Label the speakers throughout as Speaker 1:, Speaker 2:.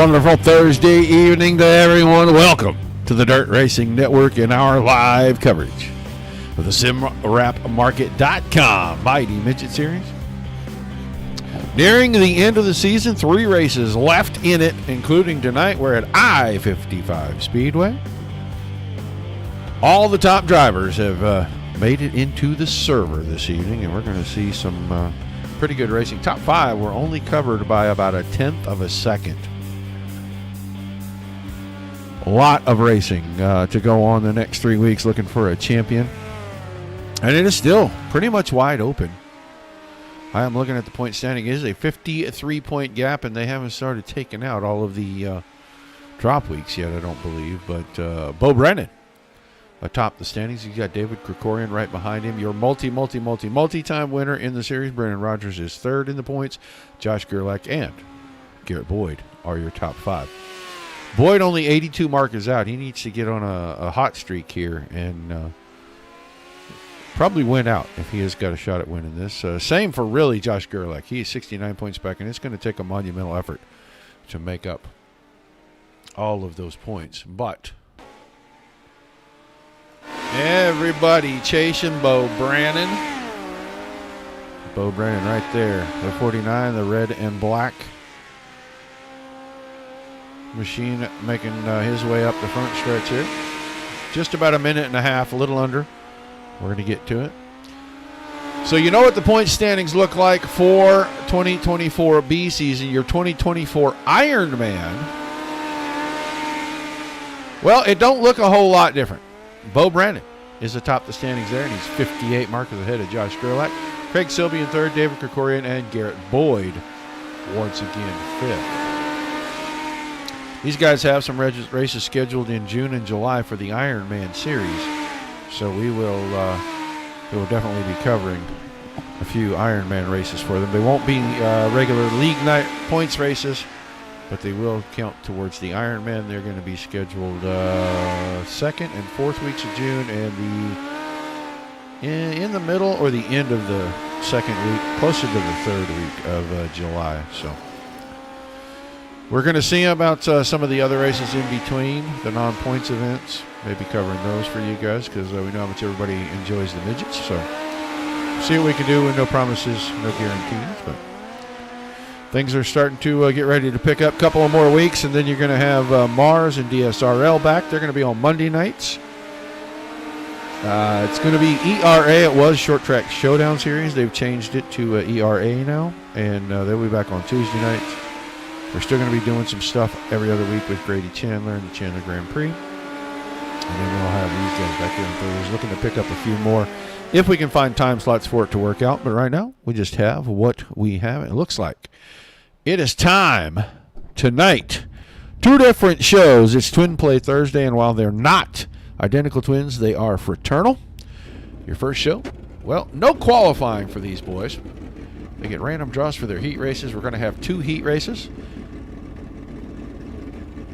Speaker 1: wonderful Thursday evening to everyone. Welcome to the Dirt Racing Network and our live coverage of the SimWrapMarket.com Mighty Midget Series. Nearing the end of the season, 3 races left in it, including tonight. We're at I-55 Speedway. All the top drivers have made it into the server this evening, and we're going to see some pretty good racing. Top 5 were only covered by about 1/10 of a second. A lot of racing to go on the next 3 weeks looking for a champion. And it is still pretty much wide open. I am looking at the point standing. It is a 53-point gap, and they haven't started taking out all of the drop weeks yet, I don't believe. But Bo Brennan atop the standings. You got David Krikorian right behind him. Your multi-time winner in the series. Brendan Rogers is third in the points. Josh Gerlach and Garrett Boyd are your top 5. Boyd only 82 markers out. He needs to get on a hot streak here and probably win out if he has got a shot at winning this. Same for really Josh Gerlach. He is 69 points back, and it's going to take a monumental effort to make up all of those points. But everybody chasing Bo Brennan. Bo Brennan right there. The 49, the red and black machine making his way up the front stretch here. Just about a minute and a half, a little under. We're going to get to it. So you know what the point standings look like for 2024 B season, your 2024 Ironman. Well, it don't look a whole lot different. Bo Brennan is atop the standings there, and he's 58 markers ahead of Josh Gerlach. Craig Silby in third, David Krikorian, and Garrett Boyd once again fifth. These guys have some races scheduled in June and July for the Ironman series, so we will definitely be covering a few Ironman races for them. They won't be regular league night points races, but they will count towards the Ironman. They're going to be scheduled 2nd and 4th weeks of June, and in the middle or the end of the 2nd week, closer to the 3rd week of July. So we're going to see about some of the other races in between, the non-points events. Maybe covering those for you guys because we know how much everybody enjoys the midgets. So see what we can do with no promises, no guarantees. But things are starting to get ready to pick up. A couple of more weeks, and then you're going to have Mars and DSRL back. They're going to be on Monday nights. It's going to be ERA. It was Short Track Showdown Series. They've changed it to ERA now, and they'll be back on Tuesday nights. We're still going to be doing some stuff every other week with Grady Chandler and the Chandler Grand Prix. And then we'll have these guys back here on Thursdays looking to pick up a few more if we can find time slots for it to work out. But right now, we just have what we have. It looks like it is time tonight. 2 different shows. It's Twin Play Thursday, and while they're not identical twins, they are fraternal. Your first show, well, no qualifying for these boys. They get random draws for their heat races. We're going to have 2 heat races.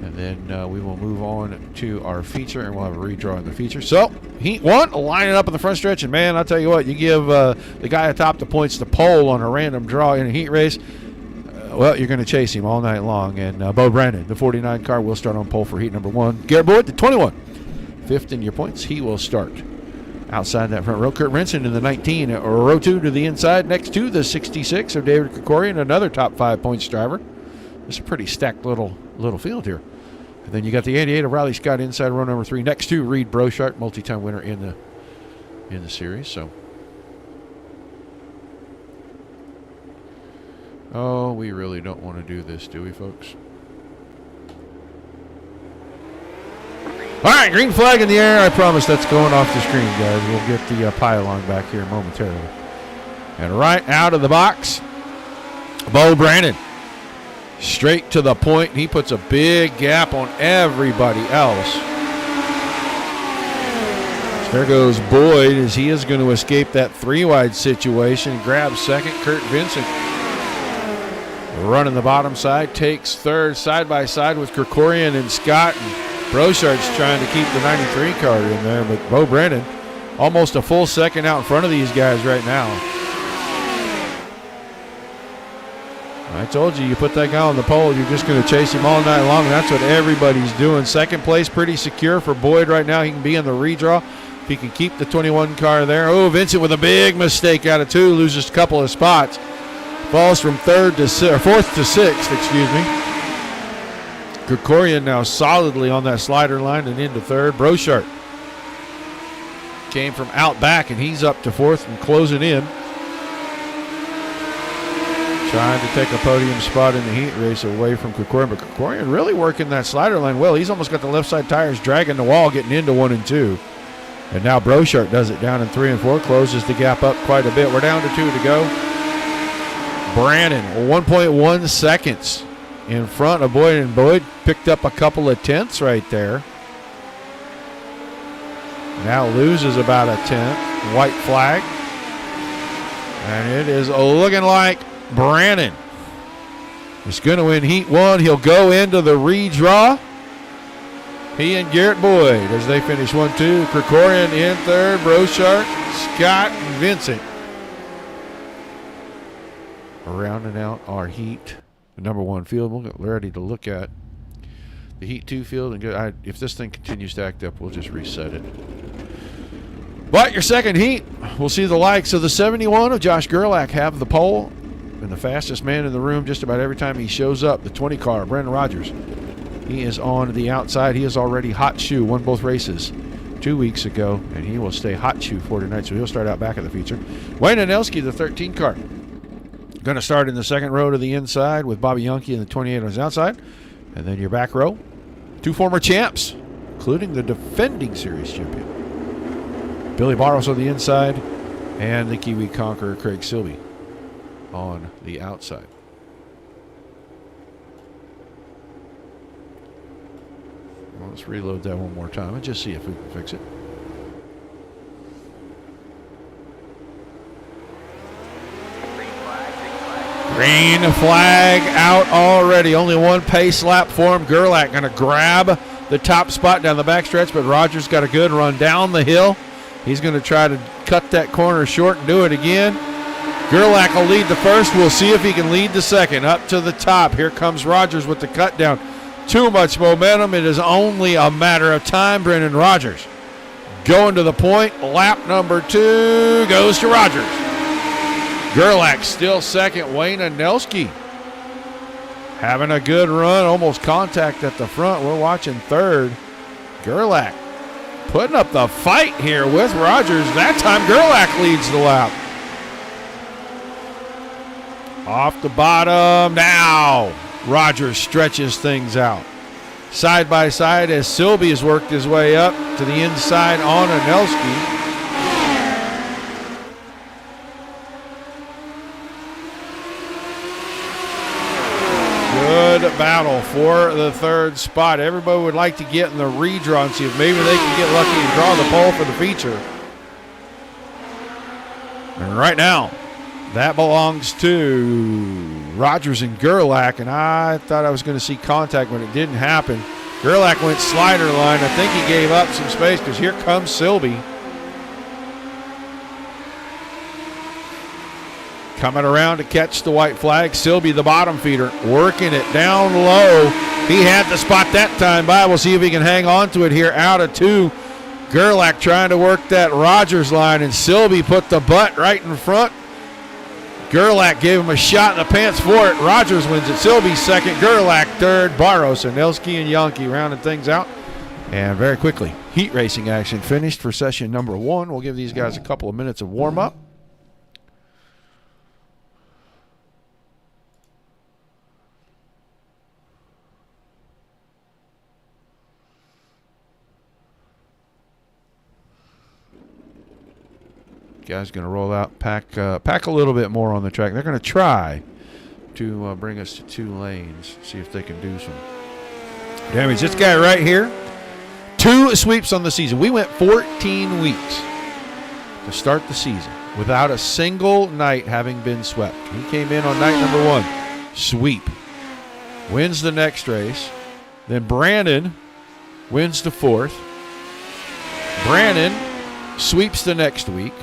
Speaker 1: And then we will move on to our feature, and we'll have a redraw in the feature. So, heat 1, lining up in the front stretch. And, man, I'll tell you what, you give the guy atop the points the pole on a random draw in a heat race, well, you're going to chase him all night long. And Bo Brennan, the 49 car, will start on pole for heat number 1. Garrett Boyd, the 21, 5th in your points. He will start outside that front row. Kurt Renson in the 19, row 2 to the inside, next to the 66 of David Krikorian, another top 5 points driver. It's a pretty stacked little field here. And then you got the 88 of Riley Scott inside row number 3, next to Reed Brochart, multi-time winner in the series. So, oh, we really don't want to do this, do we, folks? All right, green flag in the air. I promise that's going off the screen, guys. We'll get the pylon back here momentarily. And right out of the box, Bo Brennan. Straight to the point. He puts a big gap on everybody else. There goes Boyd as he is going to escape that 3-wide situation. Grabs second. Kurt Vincent running the bottom side. Takes third side by side with Krikorian and Scott. And Brochart's trying to keep the 93 car in there. But Bo Brennan almost a full second out in front of these guys right now. I told you put that guy on the pole, you're just going to chase him all night long, and that's what everybody's doing. Second place, pretty secure for Boyd right now. He can be in the redraw if he can keep the 21 car there. Oh, Vincent with a big mistake out of 2, loses a couple of spots. Falls from 4th to 6th, excuse me. Krikorian now solidly on that slider line and into 3rd. Brochart came from out back, and he's up to 4th and closing in. Trying to take a podium spot in the heat race away from Krikorian, but Krikorian really working that slider line well. He's almost got the left side tires dragging the wall, getting into 1 and 2. And now Brochart does it down in 3 and 4, closes the gap up quite a bit. We're down to 2 to go. Brandon, 1.1 seconds in front of Boyd, and Boyd picked up a couple of tenths right there. Now loses about a tenth. White flag. And it is looking like Brandon is going to win Heat 1. He'll go into the redraw. He and Garrett Boyd as they finish 1-2. Krikorian in 3rd. Brochart, Scott, and Vincent. Rounding out our Heat, the number 1 field. We'll get ready to look at the Heat 2 field. And if this thing continues to act up, we'll just reset it. But your second heat, we'll see the likes of the 71 of Josh Gerlach have the pole. And the fastest man in the room just about every time he shows up, the 20 car, Brendan Rogers. He is on the outside. He is already hot shoe, won both races 2 weeks ago, and he will stay hot shoe for tonight, so he'll start out back of the feature. Wayne Anelski, the 13 car. Going to start in the second row to the inside with Bobby Yonke and the 28 on his outside. And then your back row, 2 former champs, including the defending series champion. Billy Barros on the inside, and the Kiwi conqueror Craig Silby on the outside. Well, let's reload that one more time and just see if we can fix it. Green flag out already. Only 1 pace lap for him. Gerlach going to grab the top spot down the backstretch, but Rogers got a good run down the hill. He's going to try to cut that corner short and do it again. Gerlach will lead the first. We'll see if he can lead the second. Up to the top. Here comes Rogers with the cut down. Too much momentum. It is only a matter of time. Brendan Rogers going to the point. Lap number 2 goes to Rogers. Gerlach still second. Wayne Anelski having a good run. Almost contact at the front. We're watching 3rd. Gerlach putting up the fight here with Rogers. That time Gerlach leads the lap. Off the bottom now. Rogers stretches things out. Side by side as Silby has worked his way up to the inside on Anelski. Good battle for the 3rd spot. Everybody would like to get in the redraw and see if maybe they can get lucky and draw the pole for the feature. And right now, that belongs to Rogers and Gerlach, and I thought I was going to see contact when it didn't happen. Gerlach went slider line. I think he gave up some space because here comes Silby. Coming around to catch the white flag. Silby, the bottom feeder, working it down low. He had the spot that time by. We'll see if he can hang on to it here out of 2. Gerlach trying to work that Rogers line, and Silby put the butt right in front. Gerlach gave him a shot in the pants for it. Rogers wins it. Silby second. Gerlach 3rd. Barros, Anelski, and Yonke rounding things out. And very quickly, heat racing action finished for session number 1. We'll give these guys a couple of minutes of warm-up. Guys going to roll out, pack a little bit more on the track. They're going to try to bring us to 2 lanes, see if they can do some damage. This guy right here, 2 sweeps on the season. We went 14 weeks to start the season without a single night having been swept. He came in on night number 1, sweep, wins the next race. Then Brandon wins the 4th. Brandon sweeps the next week.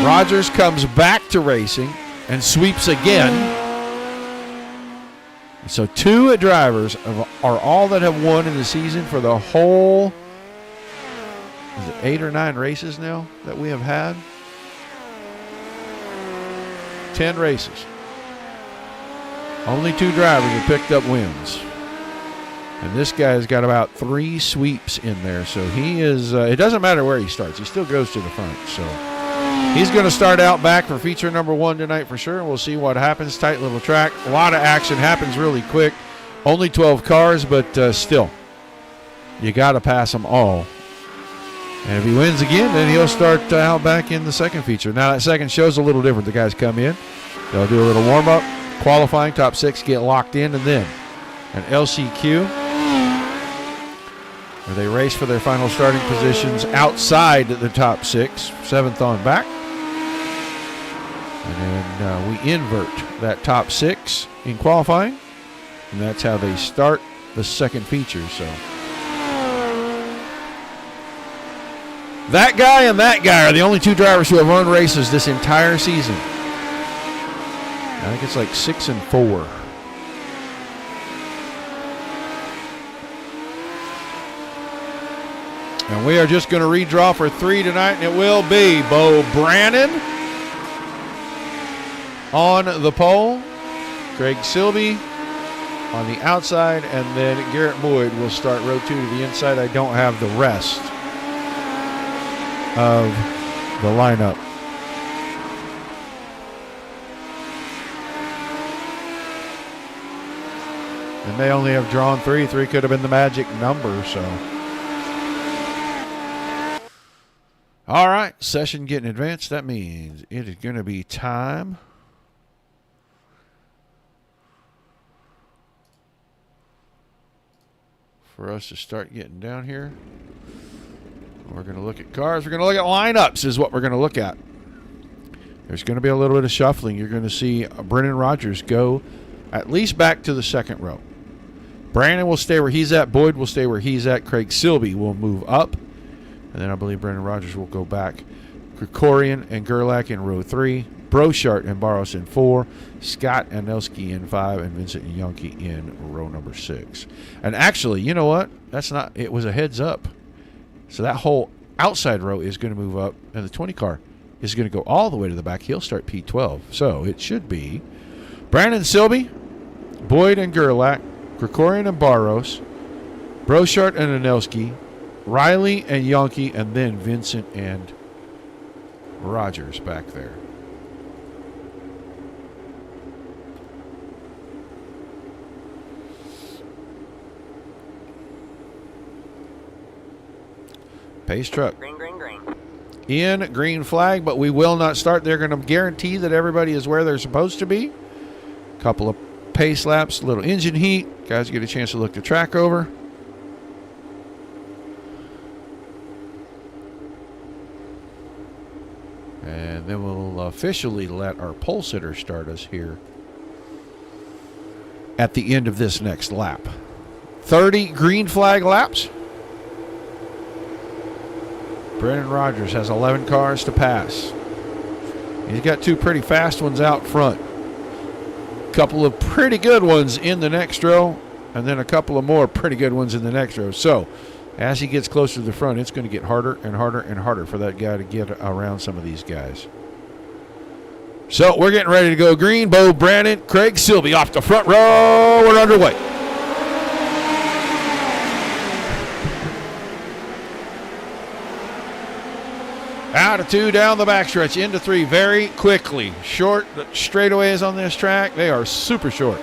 Speaker 1: Rogers comes back to racing, and sweeps again. So 2 drivers are all that have won in the season for the whole, is it 8 or 9 races now that we have had? 10 races. Only 2 drivers have picked up wins. And this guy's got about 3 sweeps in there. So he is, it doesn't matter where he starts. He still goes to the front. So he's going to start out back for feature number 1 tonight for sure. We'll see what happens. Tight little track. A lot of action. Happens really quick. Only 12 cars, but still. You got to pass them all. And if he wins again, then he'll start out back in the second feature. Now, that second show's a little different. The guys come in. They'll do a little warm-up. Qualifying, top 6 get locked in, and then an LCQ, where they race for their final starting positions outside the top 6, 7th on back. And then we invert that top 6 in qualifying, and that's how they start the second feature. So that guy and that guy are the only 2 drivers who have won races this entire season. I think it's like 6 and 4. And we are just going to redraw for 3 tonight, and it will be Bo Brannon on the pole, Craig Silby on the outside, and then Garrett Boyd will start row 2 to the inside. I don't have the rest of the lineup. And they only have drawn 3. 3 could have been the magic number, so. All right, session getting advanced. That means it is going to be time for us to start getting down here. We're going to look at cars. We're going to look at lineups is what we're going to look at. There's going to be a little bit of shuffling. You're going to see Brennan Rogers go at least back to the second row. Brandon will stay where he's at. Boyd will stay where he's at. Craig Silby will move up. And then I believe Brendan Rogers will go back. Krikorian and Gerlach in row 3. Brochart and Barros in 4. Scott Anelski in 5. And Vincent Yonke in row number 6. And actually, you know what? That's not, it was a heads up. So that whole outside row is going to move up. And the 20 car is going to go all the way to the back. He'll start P12. So it should be Brandon Silby, Boyd and Gerlach, Krikorian and Barros, Brochart and Anelski, Riley and Yonke, and then Vincent and Rogers back there. Pace truck.
Speaker 2: Green, green, green.
Speaker 1: In green flag, but we will not start. They're going to guarantee that everybody is where they're supposed to be. Couple of pace laps, a little engine heat. Guys get a chance to look the track over. And then we'll officially let our pole sitter start us here at the end of this next lap. 30 green flag laps. Brendan Rogers has 11 cars to pass. He's got 2 pretty fast ones out front. Couple of pretty good ones in the next row, and then a couple of more pretty good ones in the next row. So as he gets closer to the front, it's going to get harder and harder and harder for that guy to get around some of these guys. So we're getting ready to go green. Bo Brannon, Craig Silby off the front row. We're underway. Out of 2, down the backstretch, into 3 very quickly. Short straightaways on this track. They are super short.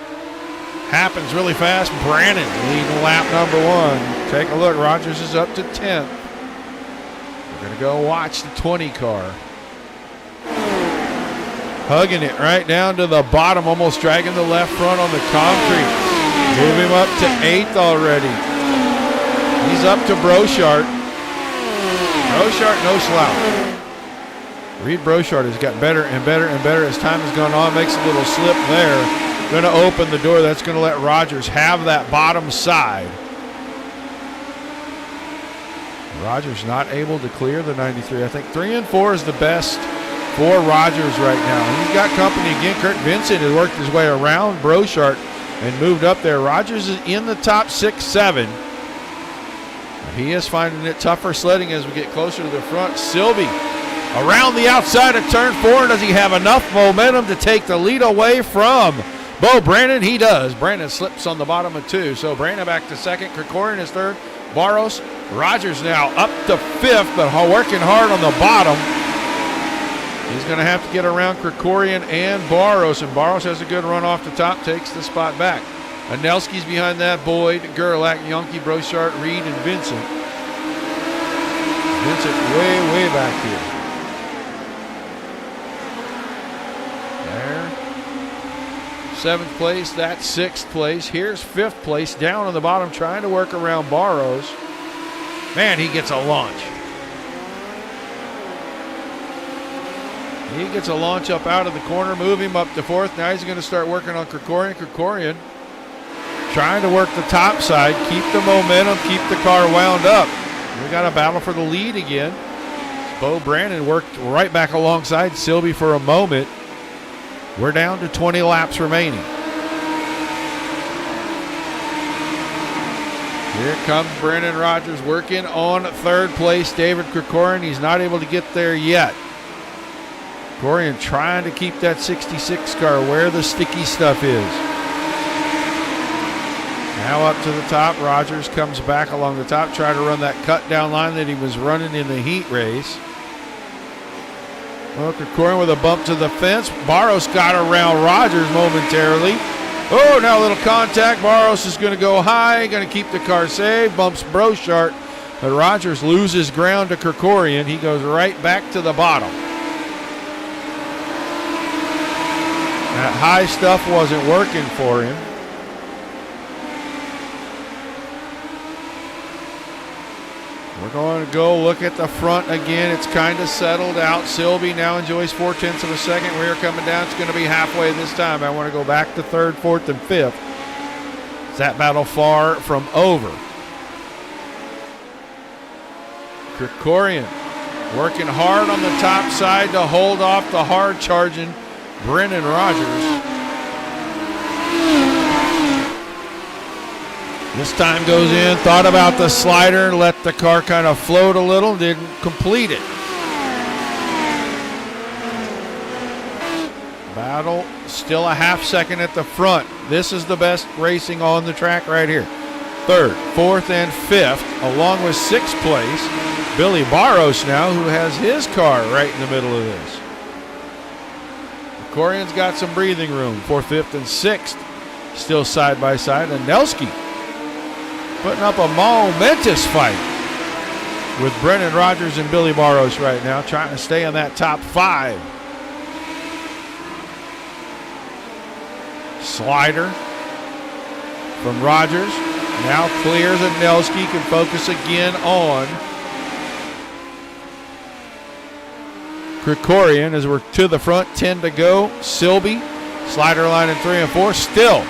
Speaker 1: Happens really fast. Brannon leading lap number 1. Take a look. Rogers is up to 10th. We're going to go watch the 20 car. Hugging it right down to the bottom, almost dragging the left front on the concrete. Move him up to 8th already. He's up to Brochart. Brochart, no slouch. Reed Brochart has got better and better and better as time has gone on. Makes a little slip there. Going to open the door. That's going to let Rogers have that bottom side. Rogers not able to clear the 93. I think 3 and 4 is the best for Rogers right now. He's got company again. Kurt Vincent has worked his way around Brochart and moved up there. Rogers is in the top 6-7. He is finding it tougher sledding as we get closer to the front. Silby around the outside of turn 4. Does he have enough momentum to take the lead away from Bo Brandon? He does. Brandon slips on the bottom of 2. So Brandon back to second. Krikorian is third. Barros. Rogers now up to 5th, but working hard on the bottom. He's going to have to get around Krikorian and Barros, and Barros has a good run off the top, takes the spot back. Anelski's behind that. Boyd, Gerlach, Yonke, Brochart, Reed, and Vincent. Vincent way back here. There. 7th place, that's 6th place. Here's 5th place, down on the bottom, trying to work around Barros. Man, he gets a launch. He gets a launch up out of the corner, move him up to 4th. Now he's going to start working on Krikorian. Krikorian trying to work the top side, keep the momentum, keep the car wound up. We got a battle for the lead again. Bo Brandon worked right back alongside Silby for a moment. We're down to 20 laps remaining. Here comes Brendan Rogers working on 3rd place. David Krikorian, he's not able to get there yet. Krikorian trying to keep that 66 car where the sticky stuff is. Now up to the top. Rogers comes back along the top, try to run that cut down line that he was running in the heat race. Well, Krikorian with a bump to the fence. Barros got around Rogers momentarily. Oh, now a little contact. Barros is going to go high, going to keep the car safe. Bumps Brochart, but Rogers loses ground to Krikorian. He goes right back to the bottom. That high stuff wasn't working for him. We're going to go look at the front again. It's kind of settled out. Silby now enjoys 0.4 of a second. We're coming down. It's going to be halfway this time. I want to go back to 3rd, 4th, and 5th. Is that battle far from over? Krikorian working hard on the top side to hold off the hard charging Brendan Rogers. This time goes in, thought about the slider, let the car kind of float a little, didn't complete it. Battle still a half second at the front. This is the best racing on the track right here. 3rd, 4th, and 5th, along with 6th place. Billy Barros now, who has his car right in the middle of this. Krikorian's got some breathing room. 4th, 5th, and 6th still side by side. And Nelski putting up a momentous fight with Brendan Rogers and Billy Barros right now, trying to stay in that top 5. Slider from Rogers. Now clears, and Nelski can focus again on Krikorian as we're to the front. 10 to go. Silby, slider line in 3 and 4, still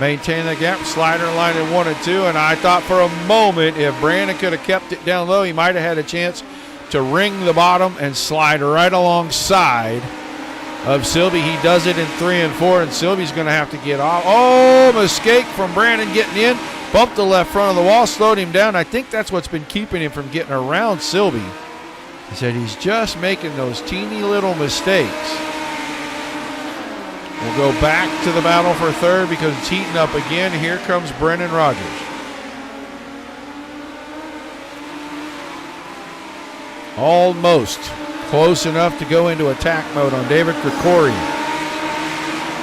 Speaker 1: maintaining the gap. Slider line in 1 and 2, and I thought for a moment if Brandon could have kept it down low, he might have had a chance to ring the bottom and slide right alongside of Silby. He does it in 3 and 4, and Silby's going to have to get off. Oh, mistake from Brandon getting in. Bumped the left front of the wall, slowed him down. I think that's what's been keeping him from getting around Silby. He said he's just making those teeny little mistakes. We'll go back to the battle for 3rd because it's heating up again. Here comes Brendan Rogers. Almost close enough to go into attack mode on David Krikorian.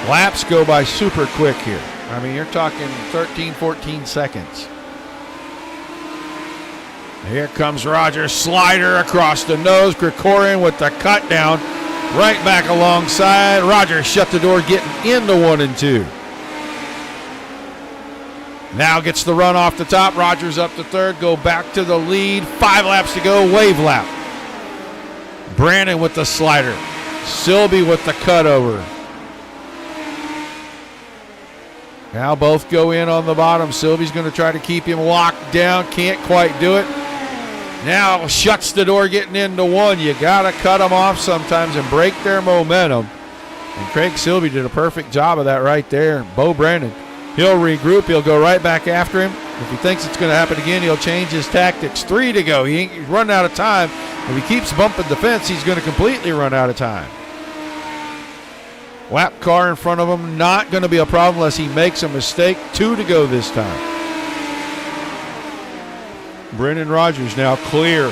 Speaker 1: Laps go by super quick here. I mean, you're talking 13, 14 seconds. Here comes Rogers, slider across the nose. Krikorian with the cut down, right back alongside. Rogers shut the door, getting into 1 and 2. Now gets the run off the top. Rogers up to 3rd, go back to the lead. 5 laps to go, wave lap. Brandon with the slider. Silby with the cutover. Now both go in on the bottom. Silby's going to try to keep him locked down. Can't quite do it. Now shuts the door getting into one. You got to cut them off sometimes and break their momentum. And Craig Silvey did a perfect job of that right there. Bo Brandon, he'll regroup. He'll go right back after him. If he thinks it's going to happen again, he'll change his tactics. 3 to go. He's running out of time. If he keeps bumping the fence, he's going to completely run out of time. Lap car in front of him, not going to be a problem unless he makes a mistake. 2 to go this time. Brendan Rogers now clear.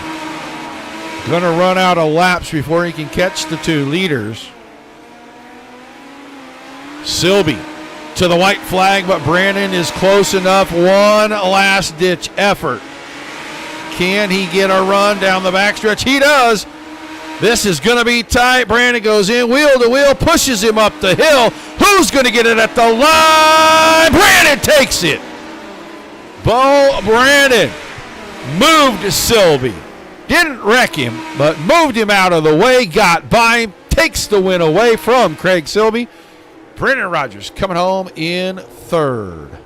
Speaker 1: Going to run out of laps before he can catch the 2 leaders. Silby to the white flag, but Brandon is close enough. One last-ditch effort. Can he get a run down the backstretch? He does. This is going to be tight. Brandon goes in, wheel to wheel, pushes him up the hill. Who's going to get it at the line? Brandon takes it. Bo Brandon moved Silby. Didn't wreck him, but moved him out of the way, got by him, takes the win away from Craig Silby. Brendan Rogers coming home in 3rd.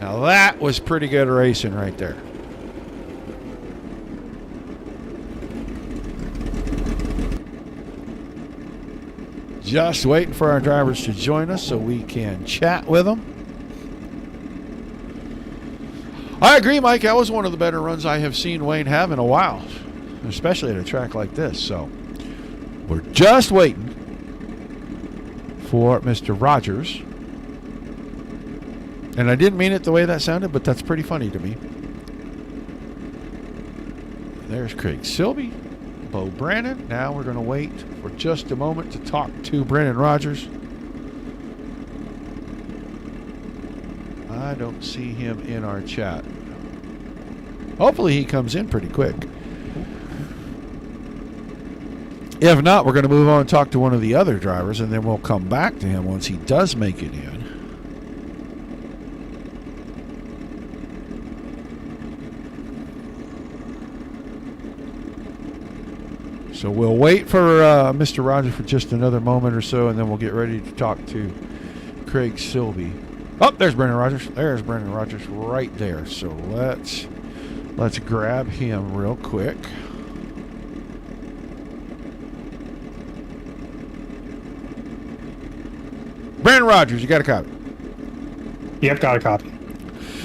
Speaker 1: Now that was pretty good racing right there. Just waiting for our drivers to join us so we can chat with them. I agree, Mike. That was one of the better runs I have seen Wayne have in a while, especially at a track like this. So we're just waiting for Mr. Rogers. And I didn't mean it the way that sounded, but that's pretty funny to me. There's Craig Silby, Bo Brandon. Now we're going to wait for just a moment to talk to Brendan Rogers. I don't see him in our chat. Hopefully he comes in pretty quick. If not, we're going to move on and talk to one of the other drivers, and then we'll come back to him once he does make it in. So we'll wait for Mr. Rogers for just another moment or so, and then we'll get ready to talk to Craig Silby. Oh, there's Brendan Rogers. There's Brendan Rogers right there. So let's grab him real quick. Brendan Rogers, you got a copy?
Speaker 2: Yep, got a copy.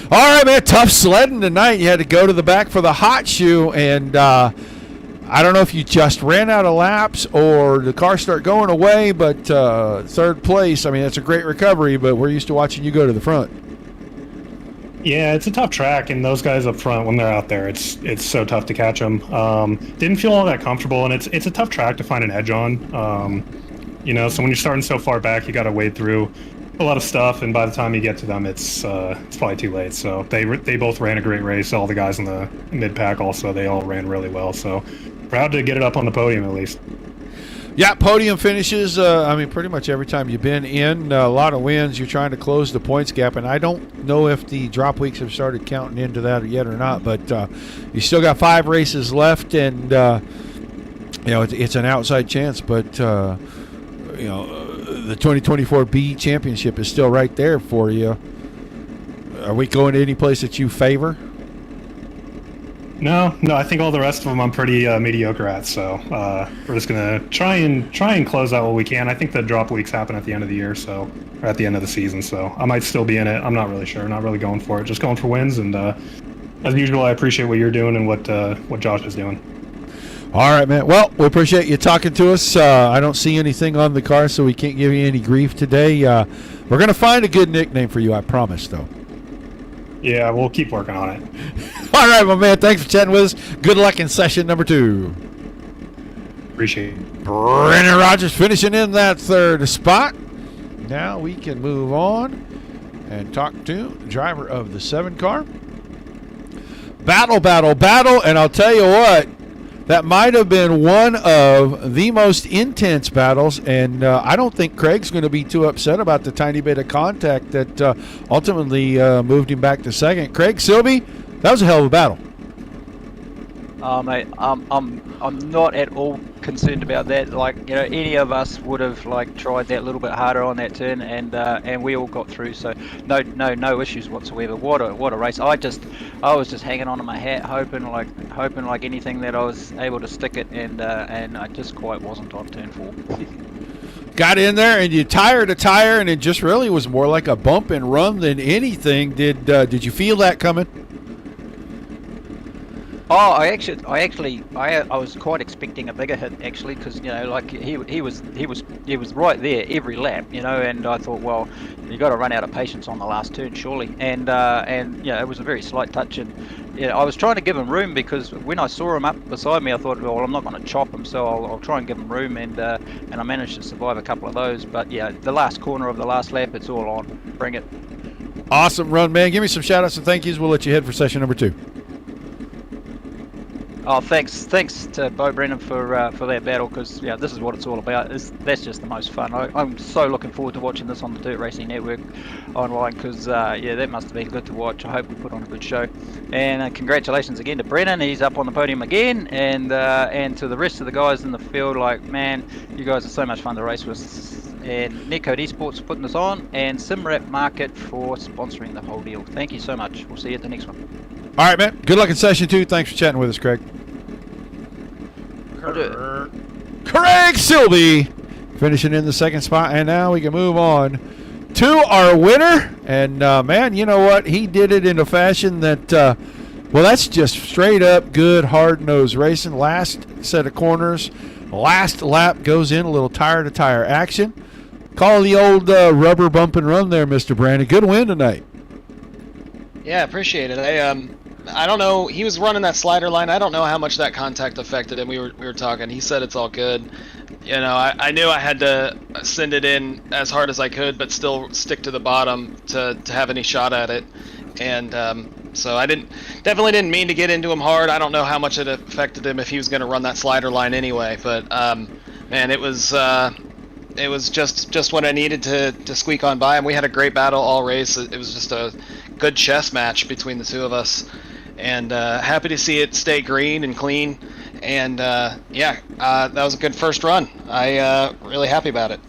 Speaker 1: All right, man. Tough sledding tonight. You had to go to the back for the hot shoe, and I don't know if you just ran out of laps or the car started going away, but 3rd place, I mean, that's a great recovery, but we're used to watching you go to the front.
Speaker 2: Yeah, it's a tough track, and those guys up front, when they're out there, it's so tough to catch them. Didn't feel all that comfortable, and it's a tough track to find an edge on. You know, so when you're starting so far back, you got to wade through a lot of stuff, and by the time you get to them, it's probably too late. So they both ran a great race. All the guys in the mid-pack also, they all ran really well. So proud to get it up on the podium at least.
Speaker 1: Yeah, podium finishes, I mean, pretty much every time you've been in. A lot of wins. You're trying to close the points gap, and I don't know if the drop weeks have started counting into that yet or not, but you still got 5 races left, and, you know, it's an outside chance, but, you know, the 2024 B Championship is still right there for you. Are we going to any place that you favor?
Speaker 2: No, I think all the rest of them I'm pretty mediocre at. So we're just gonna try and close out what we can. I think the drop weeks happen at the end of the year, or at the end of the season. So I might still be in it. I'm not really sure. Not really going for it. Just going for wins. And as usual, I appreciate what you're doing and what Josh is doing.
Speaker 1: All right, man. Well, we appreciate you talking to us. I don't see anything on the car, so we can't give you any grief today. We're going to find a good nickname for you, I promise, though.
Speaker 2: Yeah, we'll keep working on it.
Speaker 1: All right, my man. Thanks for chatting with us. Good luck in session number 2.
Speaker 2: Appreciate it.
Speaker 1: Brendan Rogers finishing in that 3rd spot. Now we can move on and talk to the driver of the 7 car. Battle, and I'll tell you what, that might have been one of the most intense battles, and I don't think Craig's going to be too upset about the tiny bit of contact that ultimately moved him back to 2nd. Craig Silby, that was a hell of a battle.
Speaker 3: Mate, I'm not at all concerned about that. Like, you know, any of us would have like tried that little bit harder on that turn, and we all got through. So no issues whatsoever. What a race! I was just hanging on to my hat, hoping like anything that I was able to stick it, and I just quite wasn't on turn 4.
Speaker 1: Got in there and you tired a tire, and it just really was more like a bump and run than anything. Did you feel that coming?
Speaker 3: Oh, I was quite expecting a bigger hit actually, because you know, like he was right there every lap, you know, and I thought, well, you got to run out of patience on the last turn surely, and you know, it was a very slight touch, and you know, I was trying to give him room, because when I saw him up beside me, I thought, well, I'm not going to chop him, so I'll try and give him room, and I managed to survive a couple of those, but yeah, the last corner of the last lap, it's all on. Bring it.
Speaker 1: Awesome run, man. Give me some shout outs and thank yous. We'll let you head for session number 2.
Speaker 3: Oh, thanks to Bo Brennan for that battle, because yeah, this is what it's all about. That's just the most fun. I'm so looking forward to watching this on the Dirt Racing Network online, because yeah, that must have been good to watch. I hope we put on a good show. And congratulations again to Brennan. He's up on the podium again, and to the rest of the guys in the field. Like, man, you guys are so much fun to race with. And Netcode Esports for putting this on, and SimRap Market for sponsoring the whole deal. Thank you so much. We'll see you at the next one.
Speaker 1: All right, man. Good luck in session 2. Thanks for chatting with us, Craig. Craig Silby finishing in the second spot, and now we can move on to our winner. And man, you know what? He did it in a fashion that, well, that's just straight up good hard-nosed racing. Last set of corners, last lap goes in, a little tire-to-tire action. Call the old rubber bump and run there, Mr. Brandon. Good win tonight.
Speaker 4: Yeah, appreciate it. I don't know. He was running that slider line. I don't know how much that contact affected him. We were talking. He said it's all good. You know, I knew I had to send it in as hard as I could, but still stick to the bottom to have any shot at it. And so I definitely didn't mean to get into him hard. I don't know how much it affected him if he was going to run that slider line anyway. But man, it was just what I needed to squeak on by him. We had a great battle all race. It was just a good chess match between the two of us, and happy to see it stay green and clean. And yeah, that was a good first run. I really happy about it.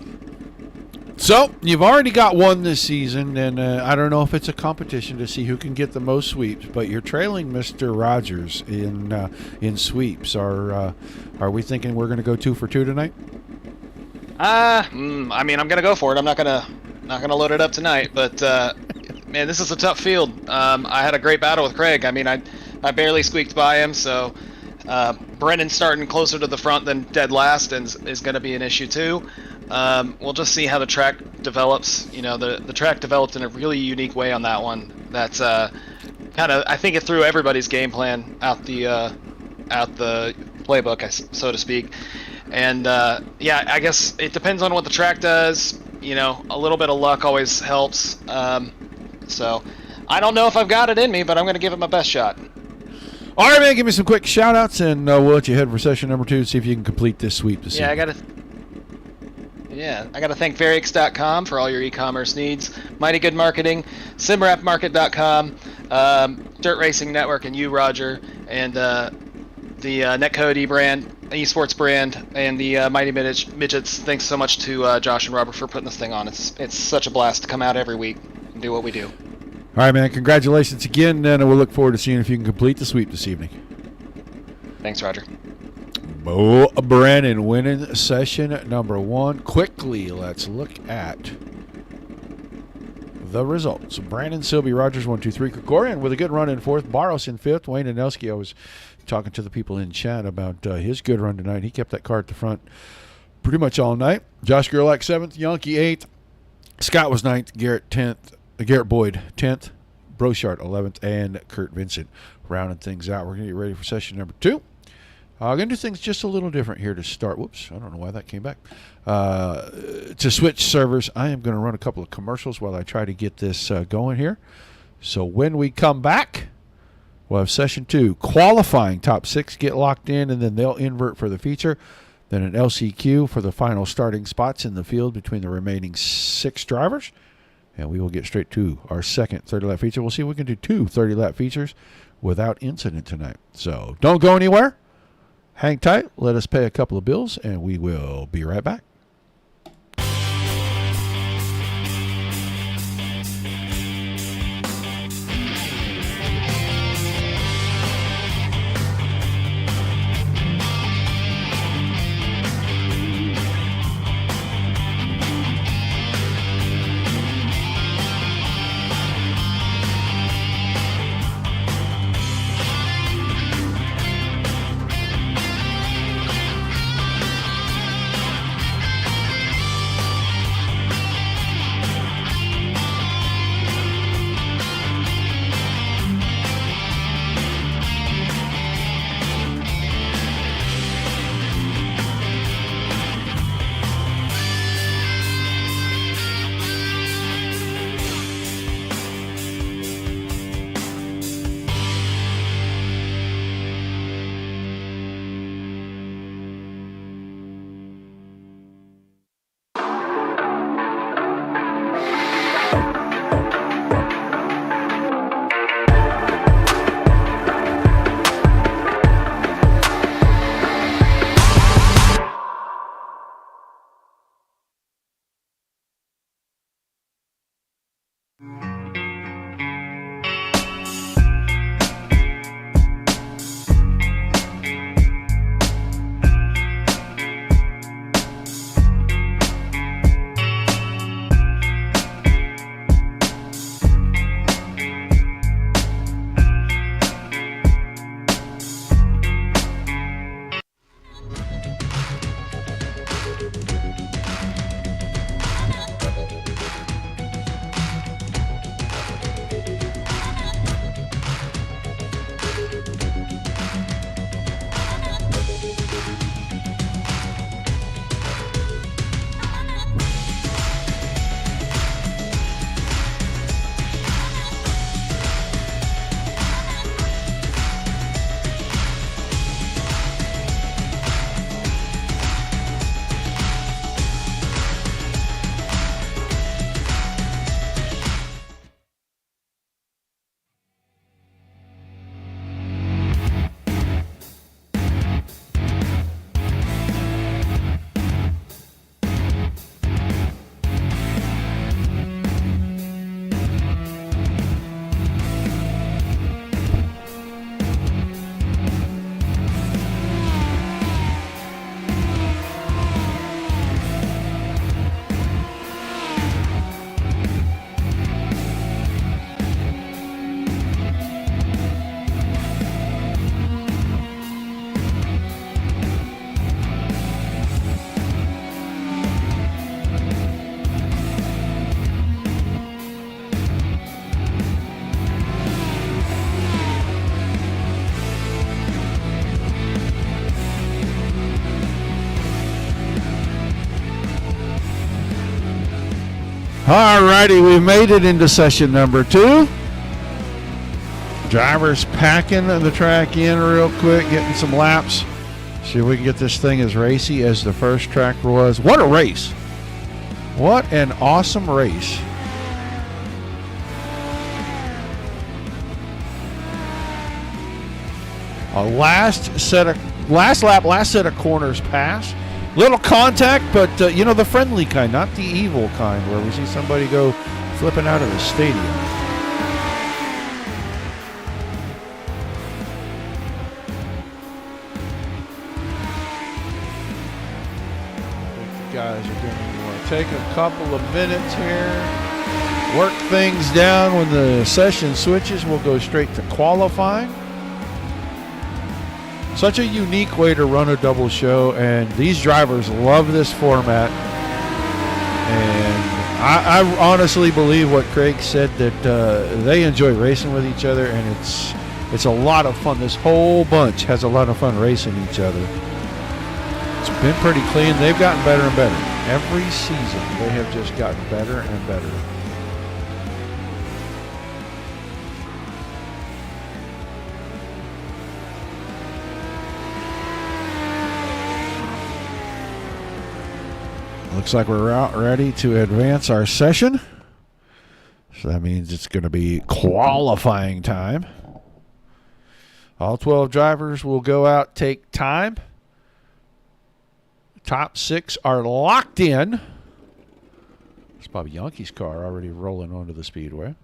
Speaker 1: So you've already got one this season, and I don't know if it's a competition to see who can get the most sweeps, but you're trailing Mr. Rogers in sweeps. Are we thinking we're going to go 2 for 2 tonight?
Speaker 4: I mean, I'm gonna go for it. I'm not gonna load it up tonight, but man, this is a tough field. I had a great battle with Craig. I mean, I barely squeaked by him, so Brennan starting closer to the front than dead last is going to be an issue too. We'll just see how the track develops. You know, the track developed in a really unique way on that one. That's kind of, I think it threw everybody's game plan out the playbook, so to speak. And yeah, I guess it depends on what the track does. You know, a little bit of luck always helps. So I don't know if I've got it in me, but I'm going to give it my best shot.
Speaker 1: All right, man, give me some quick shout-outs, and we'll let you head for session number 2 to see if you can complete this sweep this evening.
Speaker 4: I got to thank Varix.com for all your e-commerce needs. Mighty Good Marketing, SimRapMarket.com, Dirt Racing Network, and you, Roger, and the Netcode brand, esports brand, and the Mighty Midgets. Thanks so much to Josh and Robert for putting this thing on. It's such a blast to come out every week and do what we do.
Speaker 1: All right, man. Congratulations again, and we'll look forward to seeing if you can complete the sweep this evening.
Speaker 4: Thanks, Roger.
Speaker 1: Bo Brennan winning session number 1. Quickly, let's look at the results. Brandon Silby Rogers 1, 2, 3. Krikorian with a good run in 4th. Barros in 5th. Wayne Anelski, I was talking to the people in chat about his good run tonight. He kept that car at the front pretty much all night. Josh Gerlach 7th. Yonke 8th. Scott was 9th. Garrett Boyd 10th. Brochart 11th. And Kurt Vincent rounding things out. We're going to get ready for session number 2. I'm going to do things just a little different here to start. Whoops, I don't know why that came back. To switch servers, I am going to run a couple of commercials while I try to get this going here. So when we come back, we'll have session 2. Qualifying top 6 get locked in, and then they'll invert for the feature. Then an LCQ for the final starting spots in the field between the remaining 6 drivers. And we will get straight to our second 30-lap feature. We'll see if we can do 2 30-lap features without incident tonight. So don't go anywhere. Hang tight. Let us pay a couple of bills, and we will be right back. All righty, we've made it into session number 2. Drivers packing the track in real quick, getting some laps. See if we can get this thing as racy as the first track was. What a race! What an awesome race. A last set of corners pass. Little contact, but the friendly kind, not the evil kind, where we see somebody go flipping out of the stadium. The guys are going to take a couple of minutes here, work things down. When the session switches, we'll go straight to qualifying. Such a unique way to run a double show, and these drivers love this format. And I honestly believe what Craig said, that they enjoy racing with each other, and it's a lot of fun. This whole bunch has a lot of fun racing each other. It's been pretty clean. They've gotten better and better. Every season, they have just gotten better and better. Looks like we're out ready to advance our session. So that means it's going to be qualifying time. All 12 drivers will go out, take time. Top 6 are locked in. It's Bobby Yankee's car already rolling onto the speedway.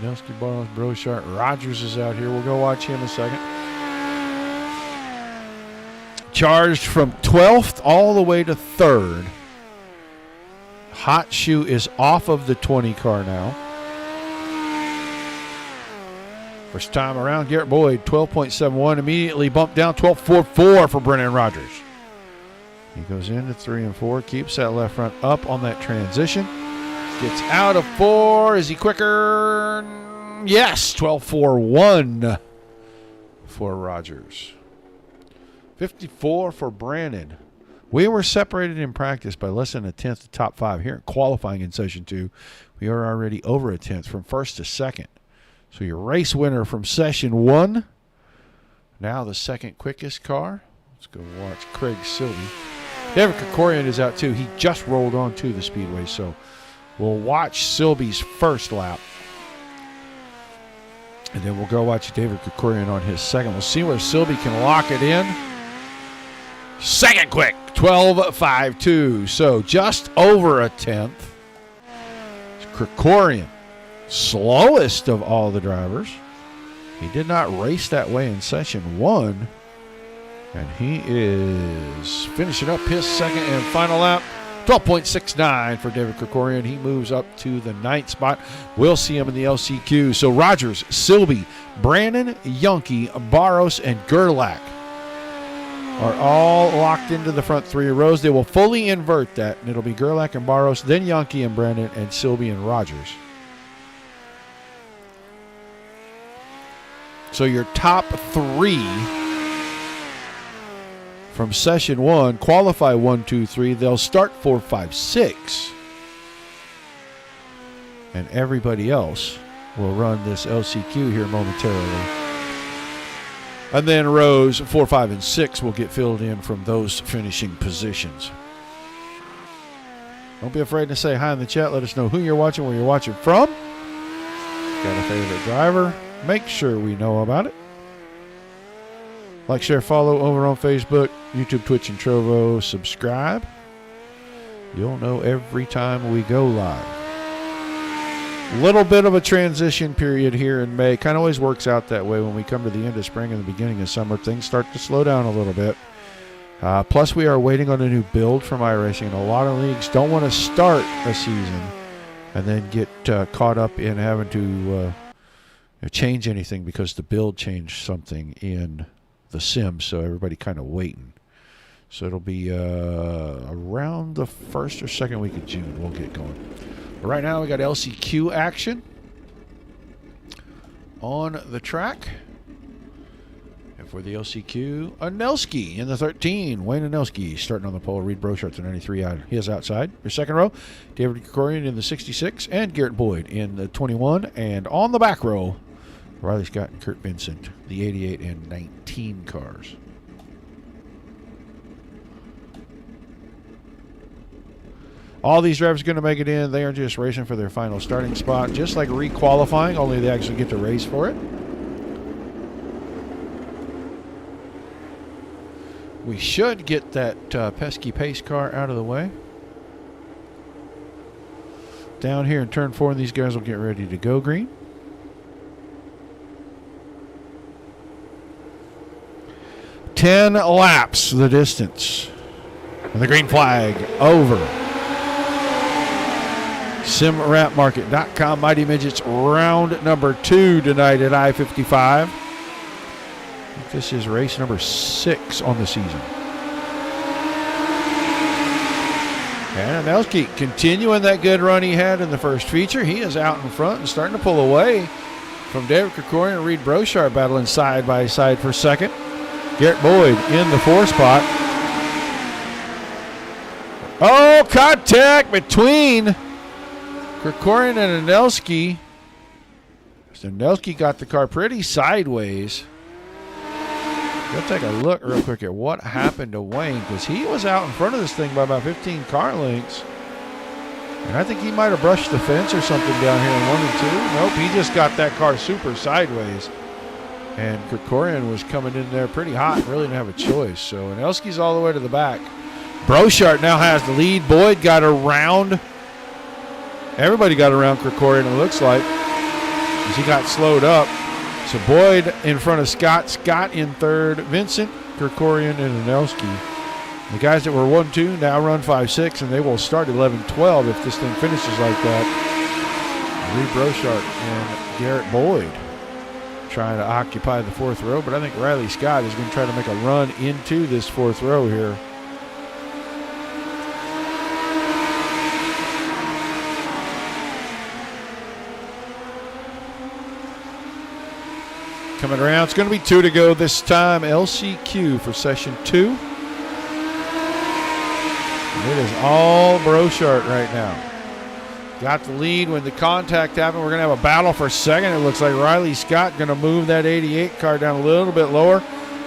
Speaker 1: Nelski, Barnes, Brochart, Rogers is out here. We'll go watch him a second. Charged from 12th all the way to 3rd. Hot Shoe is off of the 20 car now. First time around, Garrett Boyd, 12.71, immediately bumped down, 12.44 for Brennan Rogers. He goes into 3 and 4, keeps that left front up on that transition. Gets out of 4. Is he quicker? Yes, 12.41 for Rogers. 54 for Brandon. We were separated in practice by less than a tenth of top 5. Here in qualifying in session 2, we are already over a tenth from first to second. So your race winner from session 1, now the second quickest car. Let's go watch Craig Silvey. David Krikorian is out too. He just rolled onto the speedway, so we'll watch Silby's first lap. And then we'll go watch David Krikorian on his second. We'll see where Silby can lock it in. Second quick, 12.52. So just over a tenth. It's Krikorian, slowest of all the drivers. He did not race that way in session 1. And he is finishing up his second and final lap. 12.69 for David Krikorian. He moves up to the 9th spot. We'll see him in the LCQ. So Rogers, Silby, Brandon, Yankee, Barros, and Gerlach are all locked into the front 3 rows. They will fully invert that, and it'll be Gerlach and Barros, then Yankee and Brandon, and Silby and Rogers. So your top 3 from session 1 qualify 1, 2, 3. They'll start 4, 5, 6. And everybody else will run this LCQ here momentarily. And then rows 4, 5, and 6 will get filled in from those finishing positions. Don't be afraid to say hi in the chat. Let us know who you're watching, where you're watching from. Got a favorite driver? Make sure we know about it. Like, share, follow over on Facebook, YouTube, Twitch, and Trovo. Subscribe. You'll know every time we go live. Little bit of a transition period here in May. Kind of always works out that way when we come to the end of spring and the beginning of summer. Things start to slow down a little bit. Plus, we are waiting on a new build from iRacing. And a lot of leagues don't want to start a season and then get caught up in having to change anything because the build changed something in the sim, so everybody kind of waiting. So it'll be around the 1st or 2nd week of June we'll get going. But right now we got LCQ action on the track. And for the LCQ, Anelski in the 13. Wayne Anelski starting on the pole. Reed Brochart, the 93 out. He is outside. Your second row, David Krikorian in the 66 and Garrett Boyd in the 21. And on the back row, Riley Scott and Kurt Vincent, the 88 and 19 cars. All these drivers are going to make it in. They are just racing for their final starting spot, just like re-qualifying, only they actually get to race for it. We should get that pesky pace car out of the way. Down here in turn 4, these guys will get ready to go green. Ten laps the distance. And the green flag over. SimWrapMarket.com. Mighty Midgets round number 2 tonight at I-55. This is race number 6 on the season. And Anelski continuing that good run he had in the first feature. He is out in front and starting to pull away from David Krikorian and Reed Brochart battling side by side for second. Garrett Boyd in the 4 spot. Oh, contact between Krikorian and Anelski. Anelski got the car pretty sideways. We'll take a look real quick at what happened to Wayne, because he was out in front of this thing by about 15 car lengths. And I think he might have brushed the fence or something down here in 1 and 2. Nope, he just got that car super sideways. And Krikorian was coming in there pretty hot. Really didn't have a choice. So Anelski's all the way to the back. Brochart now has the lead. Boyd got around. Everybody got around Krikorian, it looks like, as he got slowed up. So Boyd in front of Scott. Scott in third. Vincent, Krikorian, and Anelski. The guys that were 1-2 now run 5-6, and they will start 11-12 if this thing finishes like that. Reed Brochart and Garrett Boyd trying to occupy the 4th row, but I think Riley Scott is going to try to make a run into this 4th row here. Coming around, it's going to be 2 to go this time. LCQ for session 2. And it is all Brochart right now. Got the lead when the contact happened. We're going to have a battle for second. It looks like Riley Scott going to move that 88 car down a little bit lower.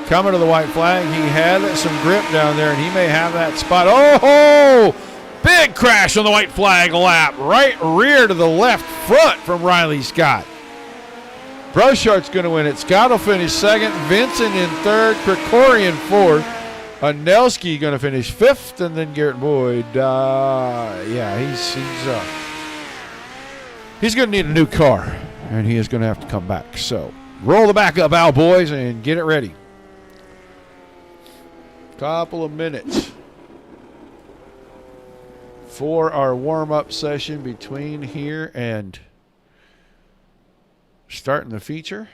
Speaker 1: Coming to the white flag. He had some grip down there, and he may have that spot. Oh! Big crash on the white flag lap. Right rear to the left front from Riley Scott. Brochart's going to win it. Scott will finish second. Vincent in third. Krikorian fourth. Anelski going to finish fifth, and then Garrett Boyd. He's going to need a new car, and he is going to have to come back. So roll the backup out, boys, and get it ready. Couple of minutes for our warm-up session between here and starting the feature.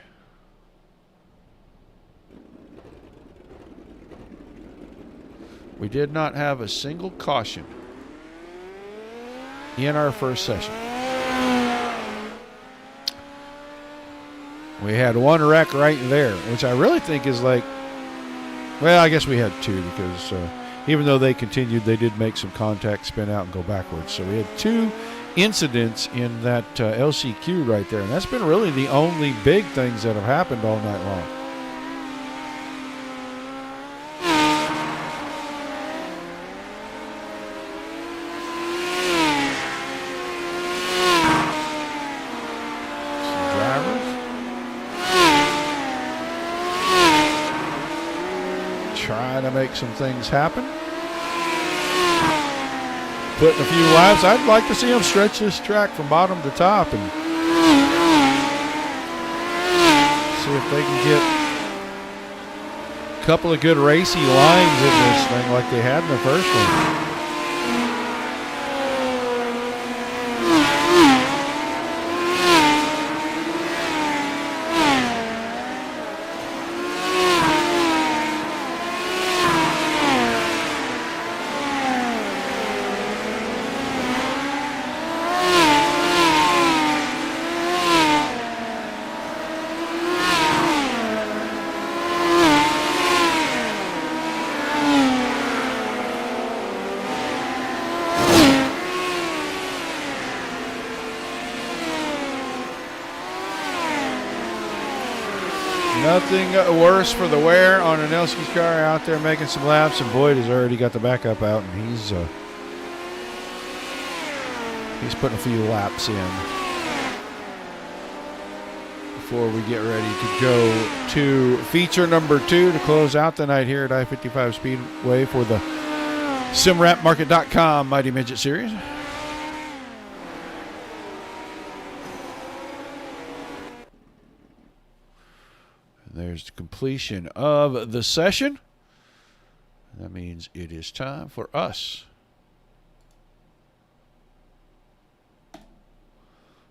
Speaker 1: We did not have a single caution in our first session. We had one wreck right there, which I really think is like, well, I guess we had two because even though they continued, they did make some contact, spin out, and go backwards. So we had two incidents in that LCQ right there, and that's been really the only big things that have happened all night long. Trying to make some things happen. Putting a few laps. I'd like to see them stretch this track from bottom to top and see if they can get a couple of good racy lines in this thing like they had in the first one. Nothing worse for the wear on Anelski's car out there making some laps, and Boyd has already got the backup out, and he's putting a few laps in before we get ready to go to feature number 2 to close out the night here at I-55 Speedway for the SimWrapMarket.com Mighty Midget Series. There's the completion of the session. That means it is time for us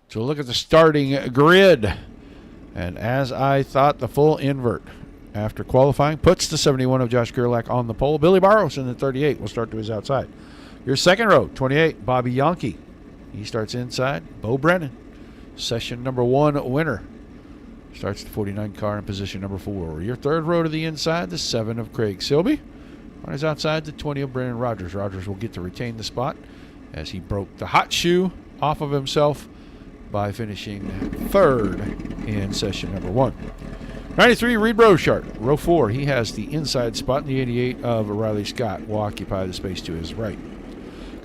Speaker 1: to look at the starting grid. And as I thought, the full invert after qualifying puts the 71 of Josh Gerlach on the pole. Billy Barros in the 38 will start to his outside. Your second row, 28, Bobby Yankee. He starts inside. Bo Brennan, session number 1 winner. Starts the 49 car in position number 4. Your third row to the inside, the 7 of Craig Silby. On his outside, the 20 of Brennan Rogers. Rogers will get to retain the spot as he broke the hot shoe off of himself by finishing third in session number 1. 93, Reed Brochart. Row 4, he has the inside spot, and the 88 of Riley Scott will occupy the space to his right.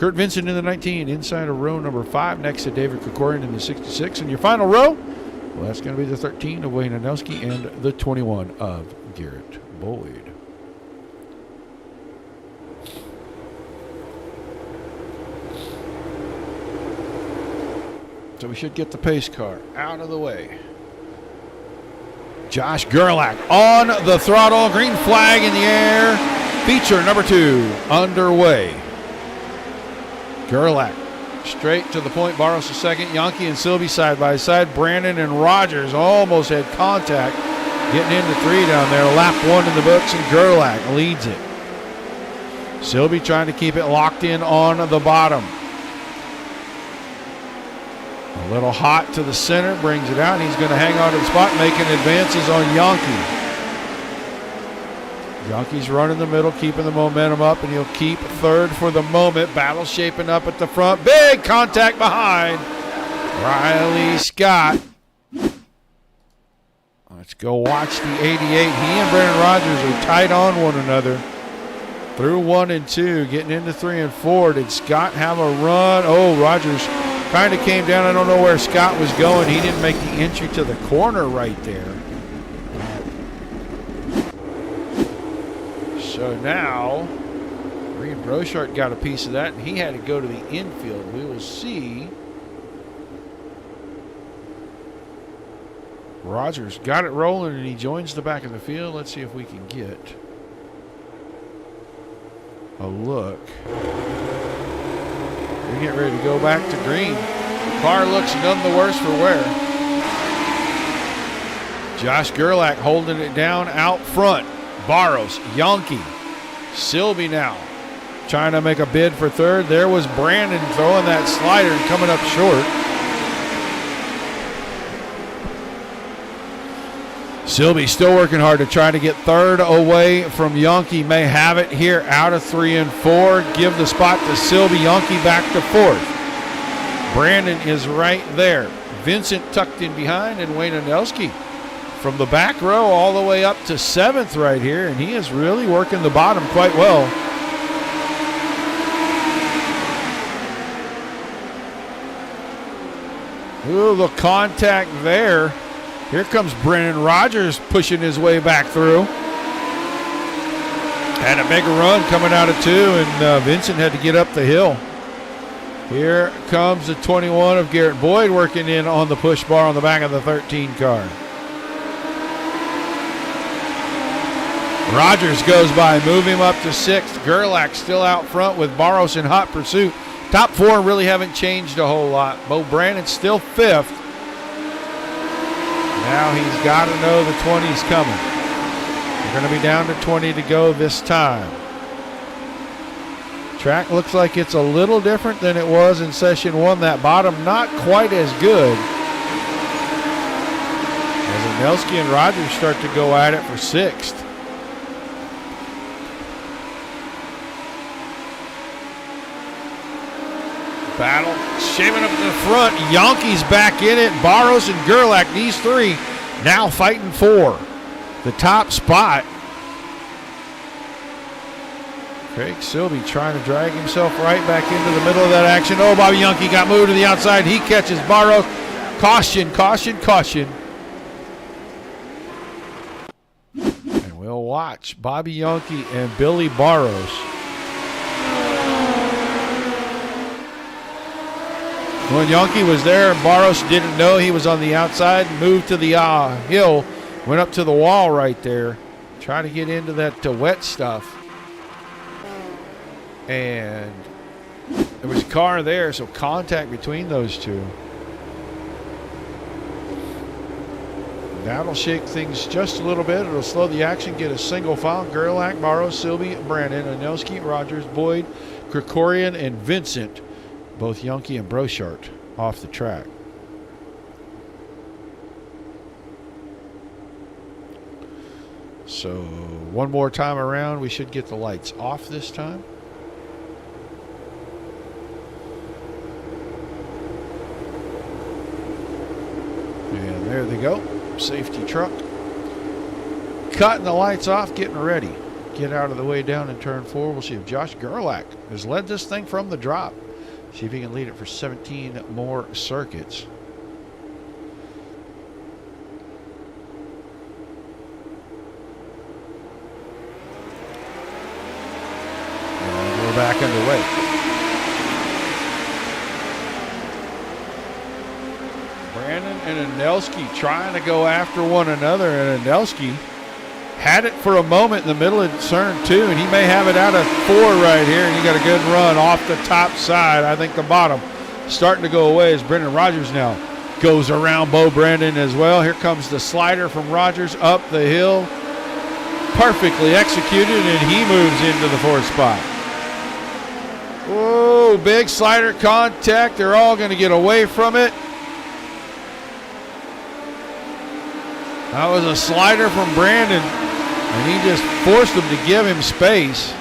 Speaker 1: Kurt Vincent in the 19, inside of row number 5, next to David Krikorian in the 66. And your final row, well, that's going to be the 13 of Wayne Anelski and the 21 of Garrett Boyd. So we should get the pace car out of the way. Josh Gerlach on the throttle. Green flag in the air. Feature number 2 underway. Gerlach straight to the point. Barros a second. Yankee and Silby side by side. Brandon and Rogers almost had contact. Getting into 3 down there. Lap 1 in the books, and Gerlach leads it. Silby trying to keep it locked in on the bottom. A little hot to the center, brings it out, and he's going to hang on to the spot, making advances on Yankee. Yankee's running the middle, keeping the momentum up, and he'll keep 3rd for the moment. Battle shaping up at the front. Big contact behind. Riley Scott. Let's go watch the 88. He and Brandon Rogers are tight on one another. Through 1 and 2, getting into 3 and 4. Did Scott have a run? Oh, Rogers kind of came down. I don't know where Scott was going. He didn't make the entry to the corner right there. So now, Reed Brochart got a piece of that, and he had to go to the infield. We will see. Rogers got it rolling, and he joins the back of the field. Let's see if we can get a look. We're getting ready to go back to green. The car looks none the worse for wear. Josh Gerlach holding it down out front. Barros, Yankee, Silby now trying to make a bid for 3rd. There was Brandon throwing that slider and coming up short. Silby still working hard to try to get 3rd away from Yankee. May have it here out of 3 and 4. Give the spot to Silby. Yankee back to 4th. Brandon is right there. Vincent tucked in behind, and Wayne Anelski from the back row all the way up to 7th right here, and he is really working the bottom quite well. Ooh, the contact there. Here comes Brennan Rogers pushing his way back through. Had a big run coming out of 2, and Vincent had to get up the hill. Here comes the 21 of Garrett Boyd working in on the push bar on the back of the 13 car. Rogers goes by, move him up to 6th. Gerlach still out front with Barros in hot pursuit. Top 4 really haven't changed a whole lot. Bo Brandon still 5th. Now he's got to know the 20's coming. We're going to be down to 20 to go this time. Track looks like it's a little different than it was in session 1. That bottom not quite as good. As Anelski and Rogers start to go at it for 6th. Battle shaving up to the front. Yankees back in it. Barros and Gerlach, these 3 now fighting for the top spot. Craig Silby trying to drag himself right back into the middle of that action. Oh, Bobby Yankee got moved to the outside. He catches Barros. Caution, caution, caution. And we'll watch Bobby Yankee and Billy Barros. When Yankee was there, Barros didn't know he was on the outside, moved to the hill, went up to the wall right there, trying to get into that wet stuff. And there was a car there, so contact between those 2. That'll shake things just a little bit. It'll slow the action, get a single file. Gerlach, Barros, Silby, Brandon, Anelski, Rogers, Boyd, Krikorian, and Vincent. Both Yankee and Brochart off the track. So one more time around, we should get the lights off this time. And there they go. Safety truck. Cutting the lights off, getting ready. get out of the way down in turn 4. We'll see if Josh Gerlach has led this thing from the drop. See if he can lead it for 17 more circuits. And we're back underway. Brandon and Anelski trying to go after one another, and Anelski had it for a moment in the middle of turn 2, and he may have it out of 4 right here, and he got a good run off the top side. I think the bottom starting to go away as Brendan Rogers now goes around Bo Brandon as well. Here comes the slider from Rogers up the hill. Perfectly executed, and he moves into the 4th spot. Whoa, big slider contact. They're all going to get away from it. That was a slider from Brandon, and he just forced him to give him space.